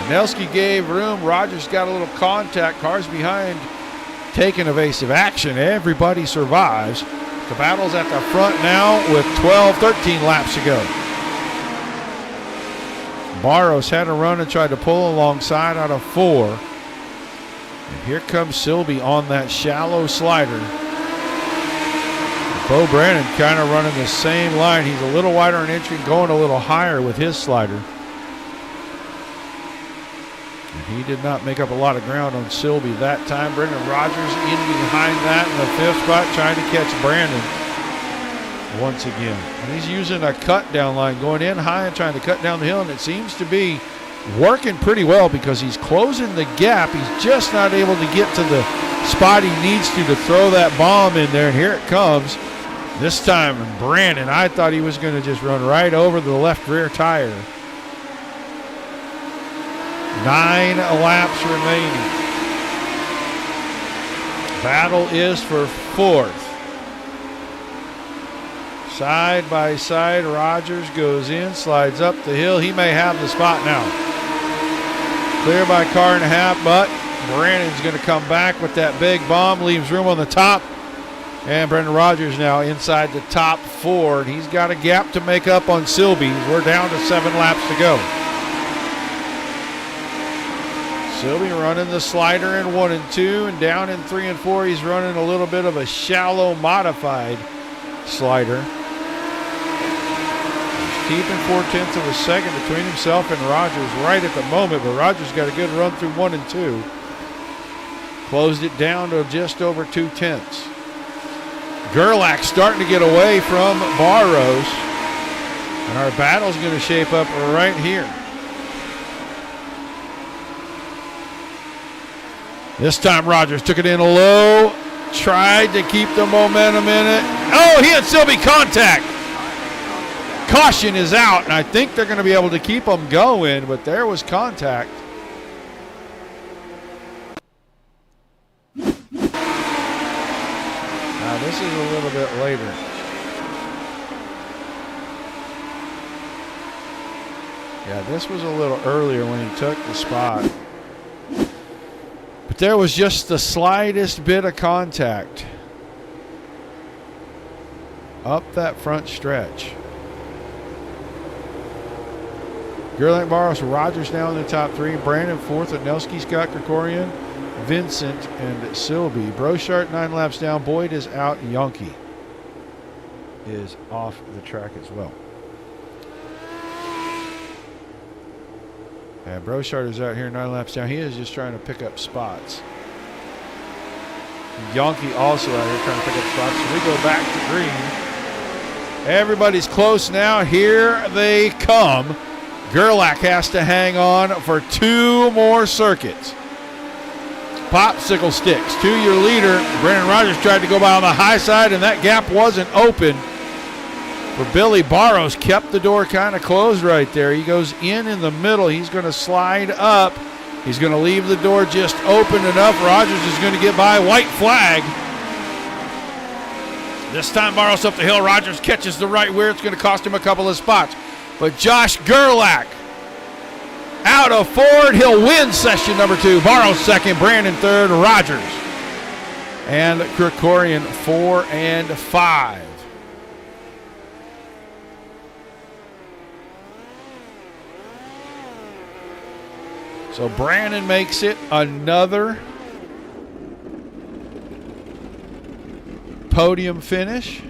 Speaker 1: Anelski gave room. Rogers got a little contact. Cars behind taking evasive action. Everybody survives. The battle's at the front now with 13 laps to go. Barros had a run and tried to pull alongside out of 4. And here comes Silby on that shallow slider. Bo Brandon kind of running the same line. He's a little wider on entry, going a little higher with his slider. And he did not make up a lot of ground on Silby that time. Brendan Rogers in behind that in the 5th spot, trying to catch Brandon once again. And he's using a cut down line, going in high and trying to cut down the hill, and it seems to be working pretty well because he's closing the gap. He's just not able to get to the spot he needs to throw that bomb in there, and here it comes. This time, Brandon, I thought he was going to just run right over the left rear tire. 9 laps remaining. Battle is for 4th. Side by side, Rogers goes in, slides up the hill. He may have the spot now. Clear by car and a half, but Brandon's going to come back with that big bomb, leaves room on the top. And Brendan Rogers now inside the top 4, and he's got a gap to make up on Silby. We're down to 7 laps to go. Silby running the slider in 1 and 2, and down in 3 and 4, he's running a little bit of a shallow modified slider. He's keeping 4/10 of a second between himself and Rogers right at the moment, but Rogers got a good run through 1 and 2. Closed it down to just over 2/10. Gerlach starting to get away from Barros, and our battle's going to shape up right here. This time Rogers took it in low, tried to keep the momentum in it. Oh, he had Silby contact. Caution is out, and I think they're going to be able to keep him going, but there was contact. This is a little bit later. Yeah, this was a little earlier when he took the spot. But there was just the slightest bit of contact up that front stretch. Gerlach, Barros, Rogers now in the top 3. Brandon 4th, Anelski, Scott Krikorian, Vincent, and Silby. Brochart 9 laps down. Boyd is out. Yonke is off the track as well. And Brochart is out here 9 laps down. He is just trying to pick up spots. Yonke also out here trying to pick up spots. So we go back to green. Everybody's close now. Here they come. Gerlach has to hang on for 2 more circuits. Popsicle sticks to your leader. Brendan Rogers tried to go by on the high side, and that gap wasn't open. For Billy Barros, kept the door kind of closed right there. He goes in the middle. He's going to slide up. He's going to leave the door just open enough. Rogers is going to get by. White flag. This time Barros up the hill. Rogers catches the right rear. It's going to cost him a couple of spots. But Josh Gerlach out of Ford. He'll win session number 2. Barros second. Brandon third. Rogers and Krikorian 4 and 5. So Brandon makes it another podium finish.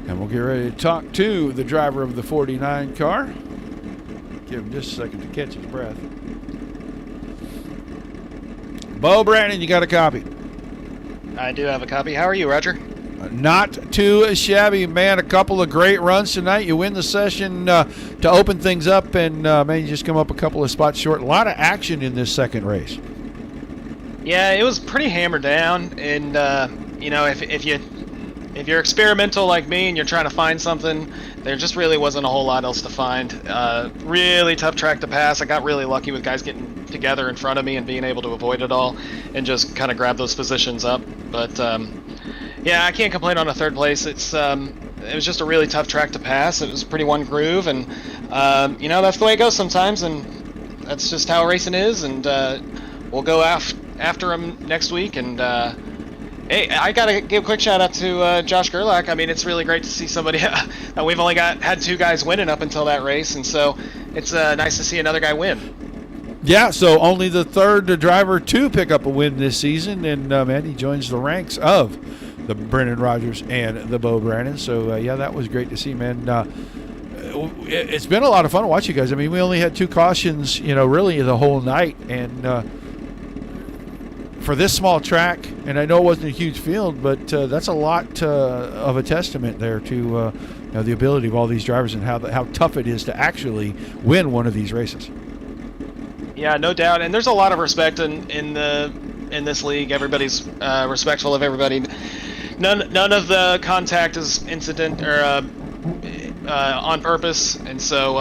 Speaker 1: And we'll get ready to talk to the driver of the 49 car. Give him just a second to catch his breath. Bo Brandon, you got a copy?
Speaker 4: I do have a copy. How are you, Roger?
Speaker 1: Not too shabby, man. A couple of great runs tonight. You win the session to open things up, and man, you just come up a couple of spots short. A lot of action in this second race.
Speaker 4: Yeah, it was pretty hammered down, and if you're experimental like me and you're trying to find something, there just really wasn't a whole lot else to find. Really tough track to pass. I got really lucky with guys getting together in front of me and being able to avoid it all and just kind of grab those positions up. But yeah, I can't complain on a third place. It was just a really tough track to pass. It was pretty one groove, and that's the way it goes sometimes, and that's just how racing is. And we'll go after them next week. And hey, I gotta give a quick shout out to Josh Gerlach. I mean, it's really great to see somebody. We've only had 2 guys winning up until that race, and so it's nice to see another guy win.
Speaker 1: Yeah, so only the third driver to pick up a win this season, and man, he joins the ranks of the Brendan Rogers and the Bo Brandon. So yeah, that was great to see, man. It's been a lot of fun to watch you guys. I mean, we only had 2 cautions, really the whole night, and for this small track, and I know it wasn't a huge field, but that's a lot of a testament there to the ability of all these drivers and how tough it is to actually win one of these races.
Speaker 4: Yeah, no doubt, and there's a lot of respect in this league. Everybody's respectful of everybody. None of the contact is incident or on purpose, and so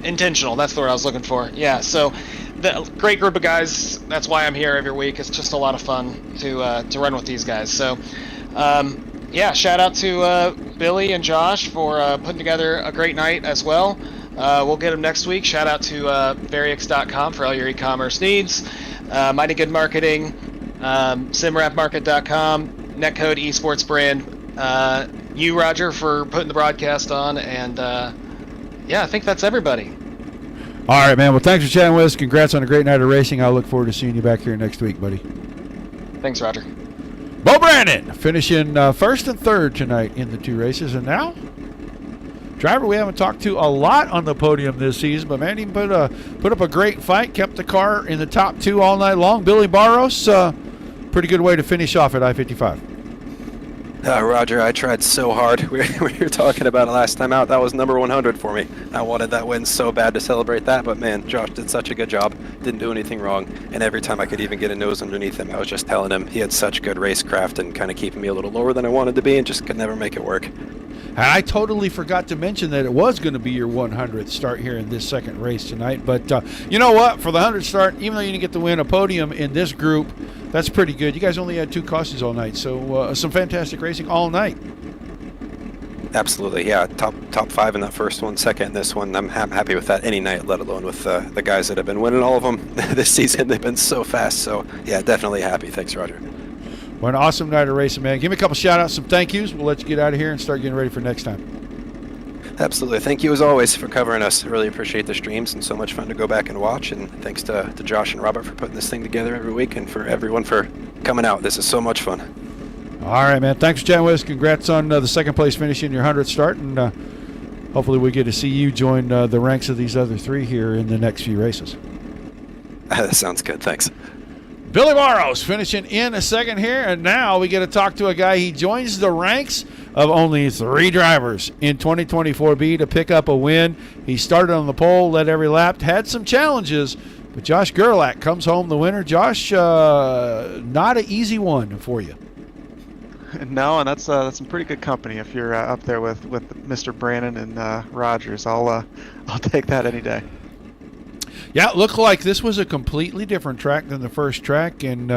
Speaker 4: intentional. That's the word I was looking for. Yeah, so the great group of guys. That's why I'm here every week. It's just a lot of fun to run with these guys. So yeah, shout out to Billy and Josh for putting together a great night as well. We'll get them next week. Shout out to Variax.com for all your e-commerce needs. Mighty Good Marketing, SimRapMarket.com, Netcode Esports Brand. You, Roger, for putting the broadcast on, and yeah, I think that's everybody.
Speaker 1: All right, man. Well, thanks for chatting with us. Congrats on a great night of racing. I look forward to seeing you back here next week, buddy.
Speaker 4: Thanks, Roger.
Speaker 1: Bo Brandon finishing first and third tonight in the 2 races, and now driver we haven't talked to a lot on the podium this season, but man, he put up a great fight, kept the car in the top 2 all night long. Billy Barros, pretty good way to finish off at I-55.
Speaker 5: Roger, I tried so hard. We were talking about it last time out. That was number 100 for me. I wanted that win so bad to celebrate that, but man, Josh did such a good job. Didn't do anything wrong, and every time I could even get a nose underneath him, I was just telling him he had such good racecraft and kind of keeping me a little lower than I wanted to be and just could never make it work.
Speaker 1: I totally forgot to mention that it was going to be your 100th start here in this second race tonight. But you know what? For the 100th start, even though you didn't get to win a podium in this group, that's pretty good. You guys only had 2 cautions all night, so some fantastic racing all night.
Speaker 5: Absolutely, yeah. Top 5 in that first one, second in this one. I'm happy with that any night, let alone with the guys that have been winning all of them this season. They've been so fast, so yeah, definitely happy. Thanks, Roger.
Speaker 1: Well, an awesome night of racing, man. Give me a couple shout-outs, some thank yous. We'll let you get out of here and start getting ready for next time.
Speaker 5: Absolutely. Thank you, as always, for covering us. I really appreciate the streams and so much fun to go back and watch. And thanks to Josh and Robert for putting this thing together every week, and for everyone for coming out. This is so much fun.
Speaker 1: All right, man. Thanks for chatting with us. Congrats on the second place finish in your 100th start. And hopefully we get to see you join the ranks of these other 3 here in the next few races.
Speaker 5: That sounds good. Thanks.
Speaker 1: Billy Barros finishing in a second here, and now we get to talk to a guy. He joins the ranks of only 3 drivers in 2024B to pick up a win. He started on the pole, led every lap, had some challenges, but Josh Gerlach comes home the winner. Josh, not an easy one for you.
Speaker 6: No, and that's some pretty good company if you're up there with Mr. Brandon and Rogers. I'll take that any day.
Speaker 1: Yeah, it looked like this was a completely different track than the first track, and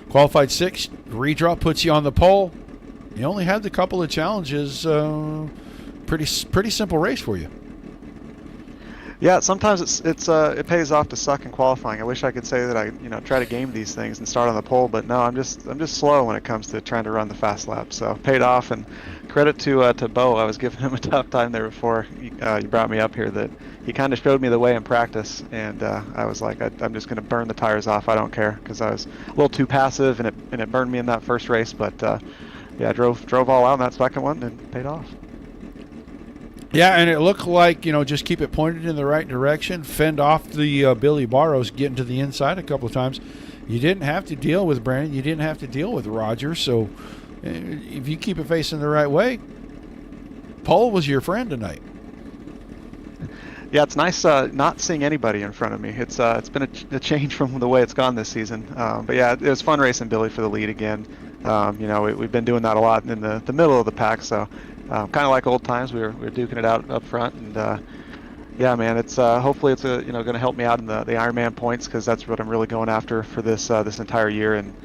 Speaker 1: qualified 6th, redraw puts you on the pole. You only had the couple of challenges. Pretty simple race for you.
Speaker 6: Yeah, sometimes it pays off to suck in qualifying. I wish I could say that I try to game these things and start on the pole, but no, I'm just slow when it comes to trying to run the fast lap. So paid off, and credit to Bo. I was giving him a tough time there before you brought me up here. That he kind of showed me the way in practice, and I was like, I'm just going to burn the tires off. I don't care, because I was a little too passive, and it burned me in that first race. But yeah, I drove all out in that second one and paid off.
Speaker 1: Yeah, and it looked like, just keep it pointed in the right direction, fend off the Billy Barrows getting to the inside a couple of times. You didn't have to deal with Brandon. You didn't have to deal with Roger. So if you keep it facing the right way, pole was your friend tonight.
Speaker 6: Yeah, it's nice not seeing anybody in front of me. It's been a change from the way it's gone this season. But yeah, it was fun racing Billy for the lead again. We've been doing that a lot in the middle of the pack, so kind of like old times. We were duking it out up front, and yeah, man, it's hopefully it's going to help me out in the Ironman points, because that's what I'm really going after for this entire year. And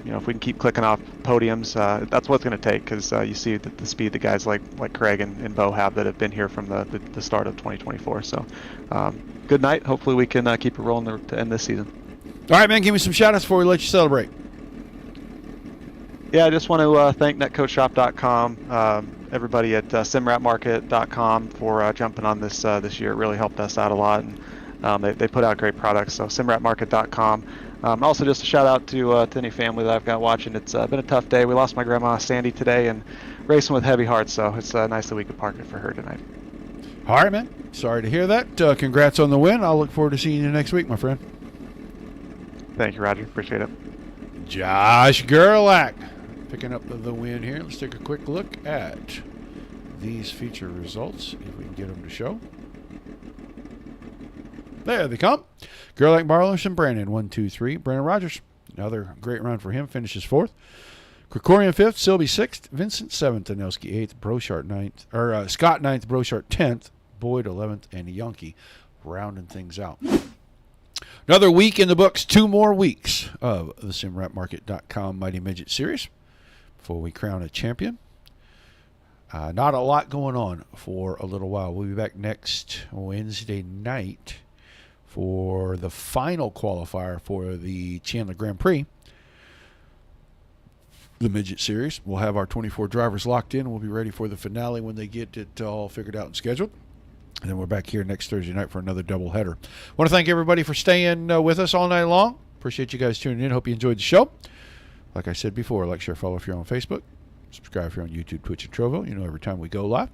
Speaker 6: if we can keep clicking off podiums, that's what it's going to take, because you see the speed that guys like Craig and Bo have that have been here from the start of 2024. So good night. Hopefully we can keep it rolling to end this season.
Speaker 1: All right, man, give me some shout-outs before we let you celebrate.
Speaker 6: Yeah, I just want to thank netcoachshop.com, everybody at simratmarket.com for jumping on this year. It really helped us out a lot, and they put out great products. So simratmarket.com. Also, just a shout out to any family that I've got watching. It's been a tough day. We lost my grandma Sandy today, and racing with heavy hearts. So it's nice that we could park it for her tonight.
Speaker 1: All right, man. Sorry to hear that. Congrats on the win. I'll look forward to seeing you next week, my friend.
Speaker 6: Thank you, Roger. Appreciate it.
Speaker 1: Josh Gerlach picking up the win here. Let's take a quick look at these feature results, if we can get them to show. There they come. Gerlach, Barlow, and Brandon, 1, 2, 3. Brandon Rogers, another great run for him, finishes 4th. Krikorian 5th, Sylvie 6th, Vincent 7th, Danelski 8th, Brochart 9th, or Scott 9th, Brochart 10th, Boyd 11th, and Yonke rounding things out. Another week in the books, 2 more weeks of the SimRapMarket.com Mighty Midget Series before we crown a champion. Not a lot going on for a little while. We'll be back next Wednesday night for the final qualifier for the Chandler Grand Prix, the Midget Series. We'll have our 24 drivers locked in. We'll be ready for the finale when they get it all figured out and scheduled. And then we're back here next Thursday night for another doubleheader. I want to thank everybody for staying with us all night long. Appreciate you guys tuning in. Hope you enjoyed the show. Like I said before, like, share, follow if you're on Facebook. Subscribe if you're on YouTube, Twitch, and Trovo. You know every time we go live.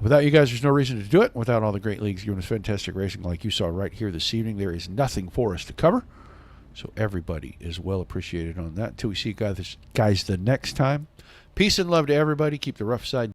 Speaker 1: Without you guys, there's no reason to do it. Without all the great leagues giving us fantastic racing like you saw right here this evening, there is nothing for us to cover. So everybody is well appreciated on that. Until we see you guys the next time. Peace and love to everybody. Keep the rough side